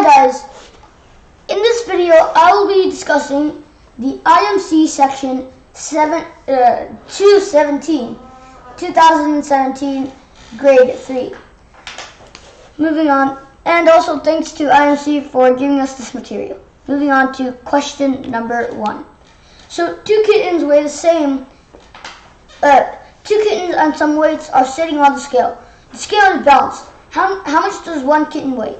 guys, in this video I will be discussing the IMC section 217, 2017 grade 3. Moving on, and also thanks to IMC for giving us this material. Moving on to question number 1. So two kittens weigh the same, two kittens and some weights are sitting on the scale. The scale is balanced. How much does one kitten weigh?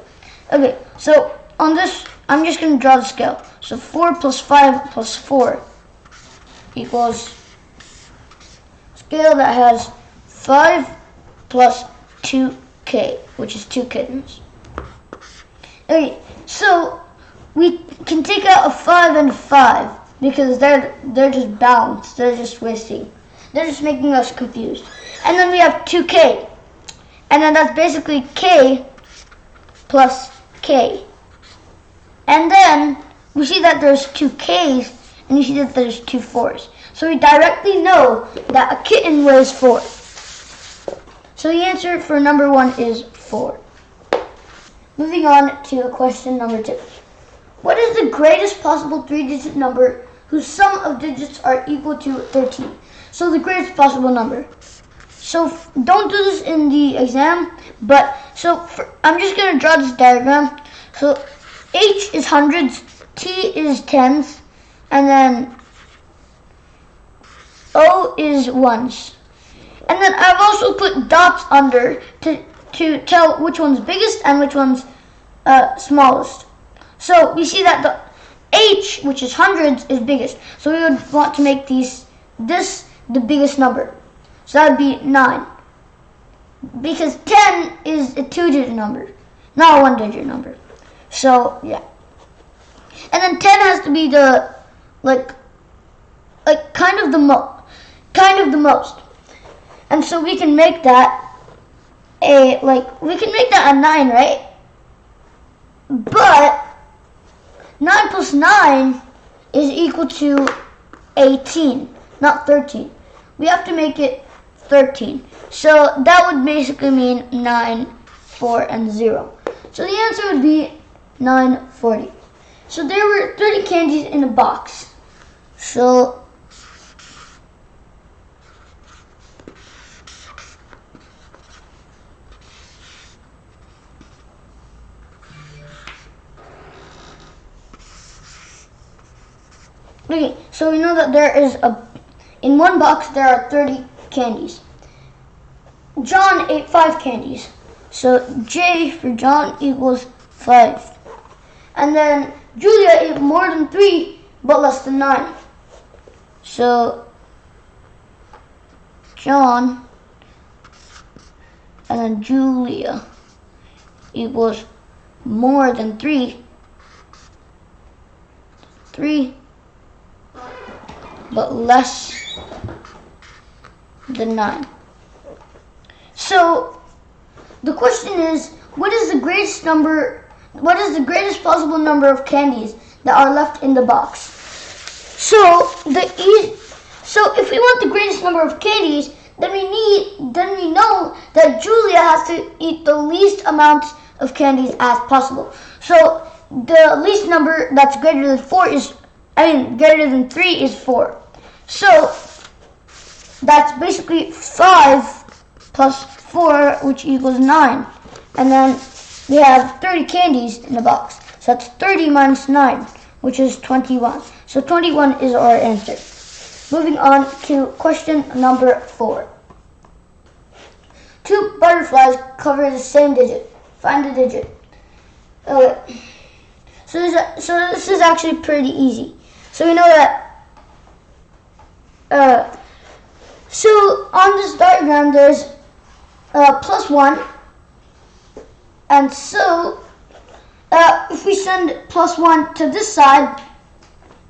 Okay, so on this, I'm just going to draw the scale. So 4 plus 5 plus 4 equals scale that has 5 plus 2k, which is 2 kittens. Okay, so we can take out a 5 and a 5 because they're just balanced. They're just wasting. They're just making us confused. And then we have 2k. And then that's basically k plus k. And then we see that there's 2 k's and you see that there's 2 4's. So we directly know that a kitten weighs 4. So the answer for number 1 is 4. Moving on to question number 2. What is the greatest possible 3-digit number whose sum of digits are equal to 13? So the greatest possible number. So don't do this in the exam, but I'm just going to draw this diagram. So H is hundreds, T is tens, and then O is ones. And then I've also put dots under to tell which one's biggest and which one's smallest. So we see that the H, which is hundreds, is biggest. So we would want to make this the biggest number. So that would be 9. Because 10 is a 2-digit number, not a 1-digit number. So yeah. And then 10 has to be the kind of the most. And so we can make that a 9, right? But 9 plus 9 is equal to 18, not 13. We have to make it 13. So that would basically mean 9, 4, and 0. So the answer would be 940. So there were 30 candies in a box. So okay, so we know that in one box there are 30 candies. John ate 5 candies. So J for John equals 5. And then Julia ate more than 3 but less than 9. So John and then Julia equals more than 3 but less than 9. So the question is, what is the greatest possible number of candies that are left in the box? So if we want the greatest number of candies, then we know that Julia has to eat the least amount of candies as possible. So the least number that's greater than 3 is 4. So that's basically 5 plus 4, which equals 9. And then we have 30 candies in the box. So that's 30 minus 9, which is 21. So 21 is our answer. Moving on to question number 4. 2 butterflies cover the same digit. Find the digit. Okay. So this is actually pretty easy. So we know that so on this diagram there's plus 1, and so if we send plus 1 to this side,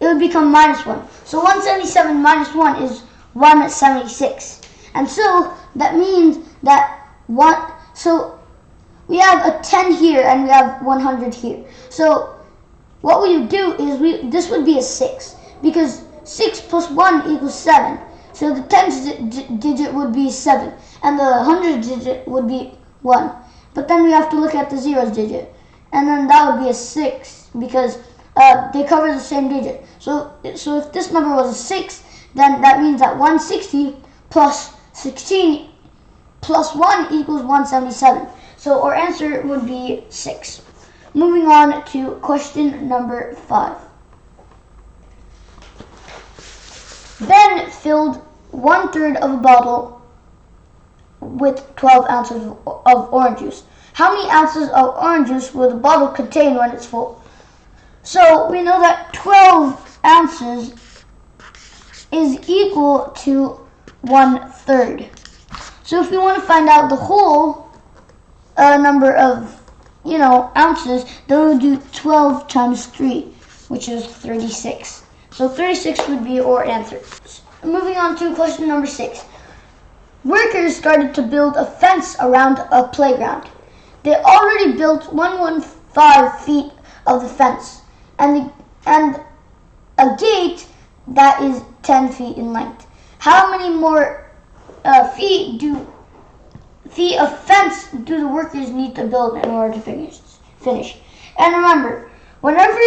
it would become minus 1. So 177 minus 1 is 176. And so that means that so we have a 10 here and we have 100 here. So what we would do is this would be a 6, because 6 plus 1 equals 7. So the 10th digit would be 7, and the 100th digit would be 1. But then we have to look at the zeros digit. and then that would be a 6 because they cover the same digit. So if this number was a 6, then that means that 160 plus 16 plus 1 equals 177. So our answer would be 6. Moving on to question number 5. Ben filled 1/3 of a bottle with 12 ounces of orange juice. How many ounces of orange juice will the bottle contain when it's full? So we know that 12 ounces is equal to 1/3. So if we want to find out the whole number of, ounces, then we'll do 12 times 3, which is 36. So 36 would be our answer. Moving on to question number 6. Workers started to build a fence around a playground. They already built 115 feet of the fence and a gate that is 10 feet in length. How many more feet of fence do the workers need to build in order to finish? And remember, whenever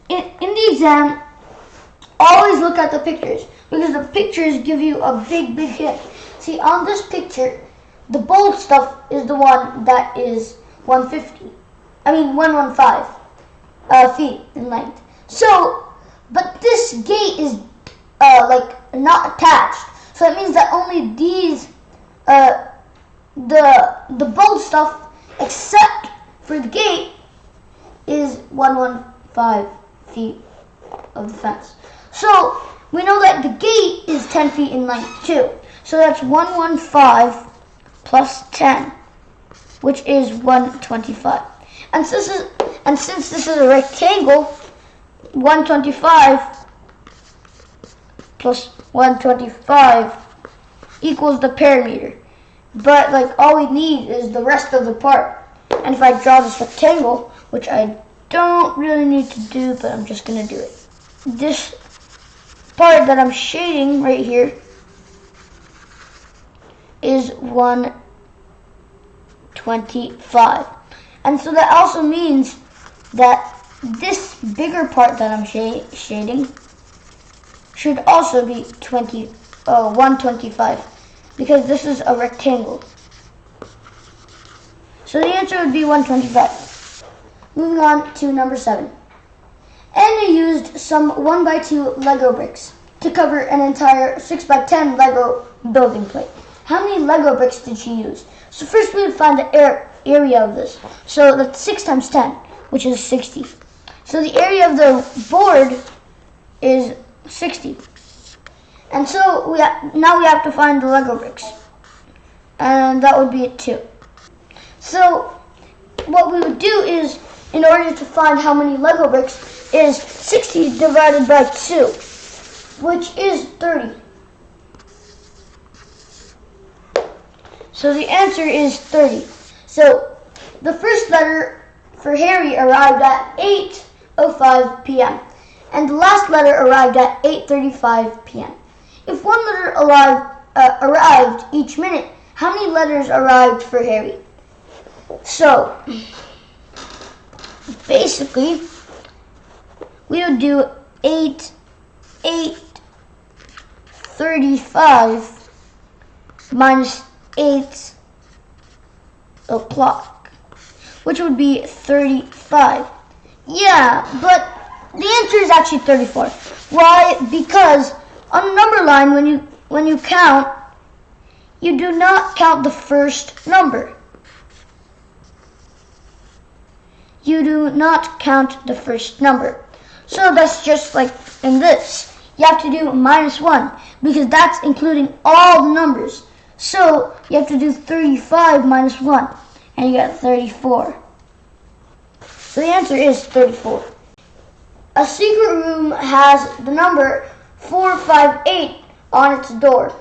in the exam, always look at the pictures because the pictures give you a big hint. See, on this picture, the bold stuff is the one that is 115 feet in length. So, but this gate is not attached. So it means that only these, the bold stuff, except for the gate, is 115 feet of the fence. So we know that the gate is 10 feet in length too. So that's 115 plus 10, which is 125. And since this is a rectangle, 125 plus 125 equals the perimeter. But all we need is the rest of the part. And if I draw this rectangle, which I don't really need to do, but I'm just going to do it. This part that I'm shading right here is 125. And so that also means that this bigger part that I'm shading should also be 125 because this is a rectangle. So the answer would be 125. Moving on to number 7. Anna used some 1x2 Lego bricks to cover an entire 6x10 Lego building plate. How many Lego bricks did she use? So first we would find the area of this. So that's 6 times 10, which is 60. So the area of the board is 60. And so now we have to find the Lego bricks. And that would be it too. So what we would do is, in order to find how many Lego bricks, is 60 divided by 2, which is 30. So the answer is 30. So the first letter for Harry arrived at 8:05 p.m. and the last letter arrived at 8:35 p.m. If one letter arrived each minute, how many letters arrived for Harry? So basically, we would do 8:35 minus 8 o'clock, which would be 35. Yeah, but the answer is actually 34. Why? Because on the number line, when you count, you do not count the first number. You do not count the first number. So that's just like in this. You have to do -1 because that's including all the numbers. So you have to do 35 minus 1 and you get 34. So the answer is 34. A secret room has the number 458 on its door.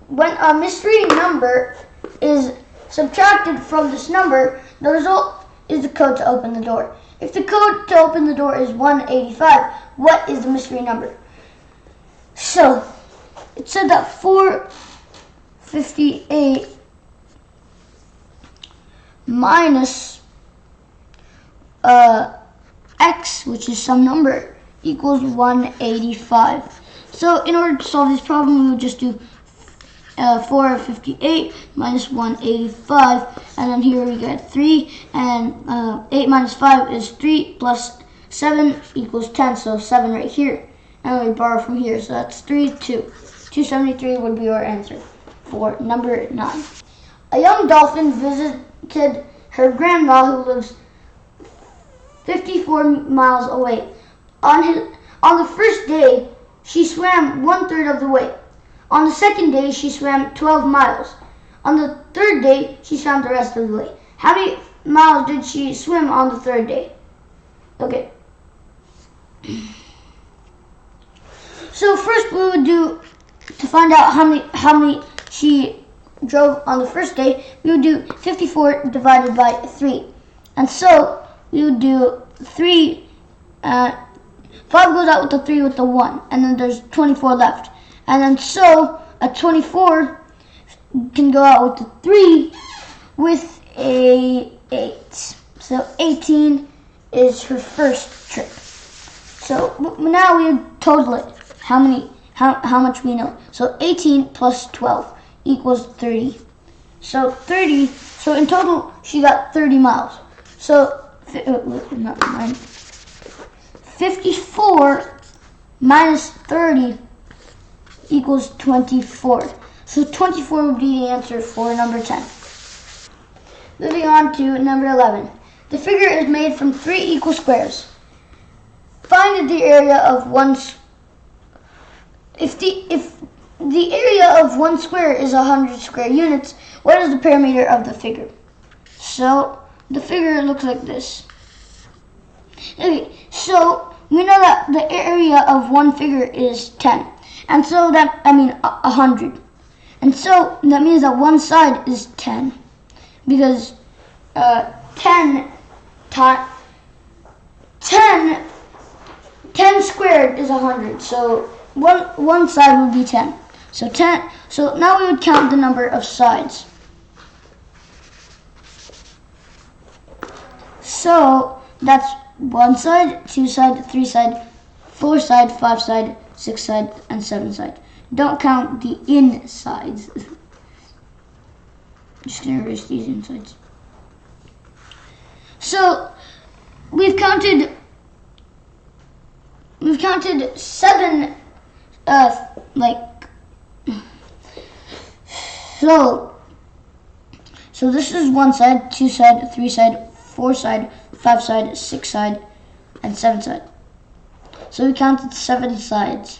When a mystery number is subtracted from this number, the result is the code to open the door. If the code to open the door is 185, what is the mystery number? So, it said that 458 minus x, which is some number, equals 185. So in order to solve this problem, we would just do 458 minus 185, and then here we get 3, and 8 minus 5 is 3, plus 7 equals 10, so 7 right here. And we borrow from here, so that's 3, 2. 273 would be our answer for number 9. A young dolphin visited her grandma, who lives 54 miles away. On the first day, she swam 1/3 of the way. On the second day, she swam 12 miles. On the third day, she swam the rest of the way. How many miles did she swim on the third day? Okay. So first we would do, to find out how many she drove on the first day, we would do 54 divided by 3. And so we would do 3, 5 goes out with the 3 with the 1, and then there's 24 left. And then so a 24 can go out with the 3 with a 8. So 18 is her first trip. So now we would total it. How much we know. So 18 plus 12 equals 30. So in total she got 30 miles. So 54 minus 30 equals 24. So 24 would be the answer for number 10. Moving on to number 11. The figure is made from 3 equal squares. Find the area of one. If the area of one square is 100 square units, what is the perimeter of the figure? So the figure looks like this. Okay, so we know that the area of one figure is 10, and so 100, and so that means that one side is 10, because 10 squared is 100. So one side would be 10. So 10. So now we would count the number of sides. So that's 1 side, 2 side, 3 side, 4 side, 5 side, 6 side, and 7 side. Don't count the insides. Just gonna erase these insides. So we've counted 7. So this is 1 side, 2 side, 3 side, 4 side, 5 side, 6 side, and 7 side. So we counted 7 sides.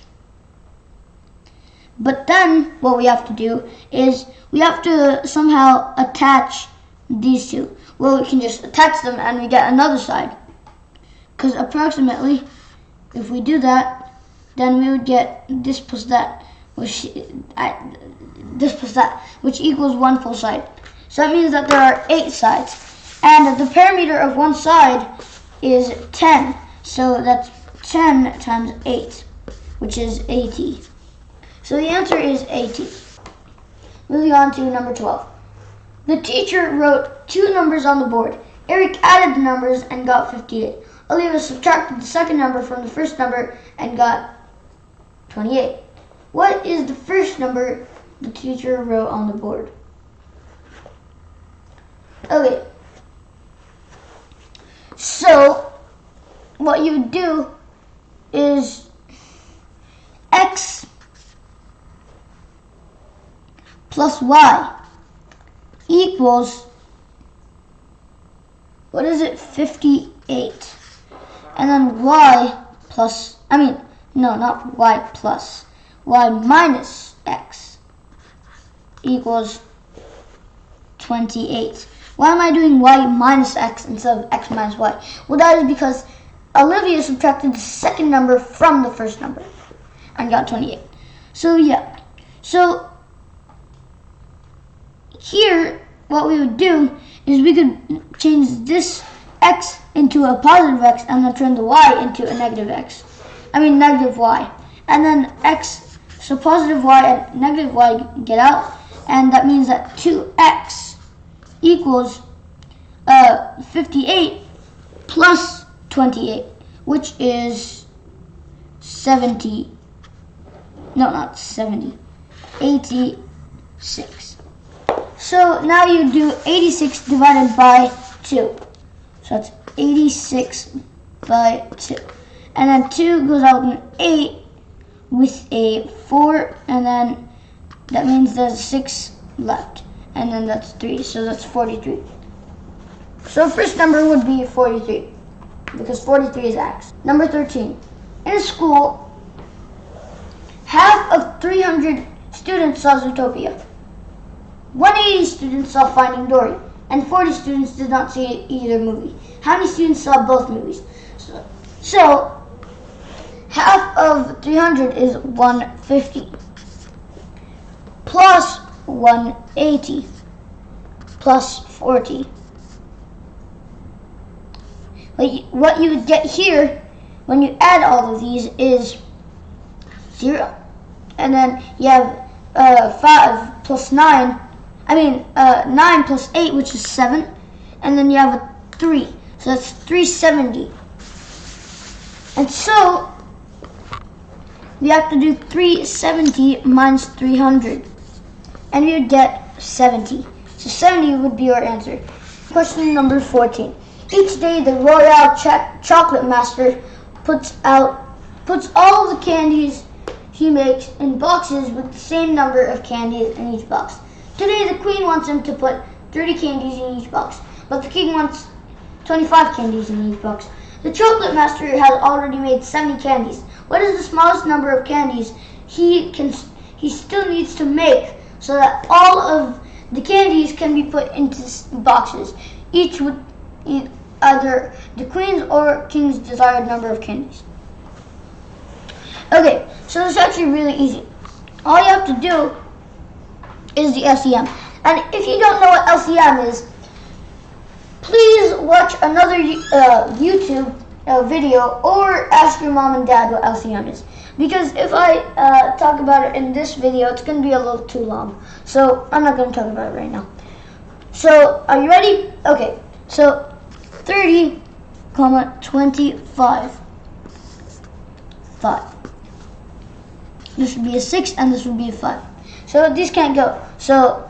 But then what we have to do is we have to somehow attach these two. Well, we can just attach them and we get another side. Because approximately, if we do that, then we would get this plus that, which equals 1 full side. So that means that there are 8 sides. And the perimeter of one side is 10. So that's 10 times 8, which is 80. So the answer is 80. Moving on to number 12. The teacher wrote 2 numbers on the board. Eric added the numbers and got 58. Olivia subtracted the second number from the first number and got 28. What is the first number the teacher wrote on the board? Okay. So what you would do is x plus y equals, what is it, 58. And then y plus, not y plus, y minus x equals 28. Why am I doing y minus x instead of x minus y? Well, that is because Olivia subtracted the second number from the first number and got 28. So yeah. So here, what we would do is we could change this x into a positive x and then turn the y into a negative negative y. And then x, so positive y and negative y get out, and that means that 2x equals 58, plus 28, which is 70. No, not 70. 86. So now you do 86 divided by 2. So that's 86 by 2. And then 2 goes out in 8 with a 4, and then that means there's 6 left. And then that's 3, so that's 43. So first number would be 43, because 43 is X. Number 13. In a school, half of 300 students saw Zootopia. 180 students saw Finding Dory, and 40 students did not see either movie. How many students saw both movies? So half of 300 is 150, plus 180, plus 40. What you would get here when you add all of these is 0. And then you have 5 plus 9. 9 plus 8, which is 7. And then you have a 3. So that's 370. And so we have to do 370 minus 300. And we would get 70. So 70 would be our answer. Question number 14. Each day the Royal Chocolate Master puts all the candies he makes in boxes with the same number of candies in each box. Today the Queen wants him to put 30 candies in each box, but the King wants 25 candies in each box. The Chocolate Master has already made 70 candies. What is the smallest number of candies he still needs to make so that all of the candies can be put into boxes, each with either the Queen's or King's desired number of candies? Okay, so this is actually really easy. All you have to do is the LCM. And if you don't know what LCM is, please watch another YouTube video or ask your mom and dad what LCM is. Because if I talk about it in this video, it's going to be a little too long. So I'm not going to talk about it right now. So are you ready? Okay, so 30, 25. 5. This would be a 6 and this would be a 5. So these can't go. So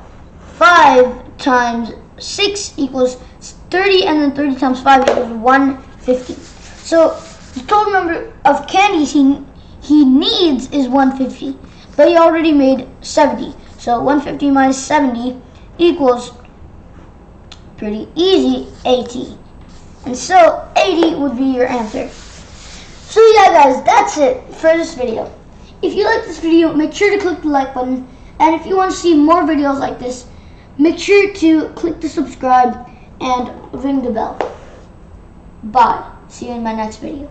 5 times 6 equals 30, and then 30 times 5 equals 150. So the total number of candies he needs is 150, but he already made 70. So 150 minus 70 equals, pretty easy, 80. And so 80 would be your answer. So yeah guys, that's it for this video. If you like this video, make sure to click the like button. And if you want to see more videos like this, make sure to click the subscribe and ring the bell. Bye. See you in my next video.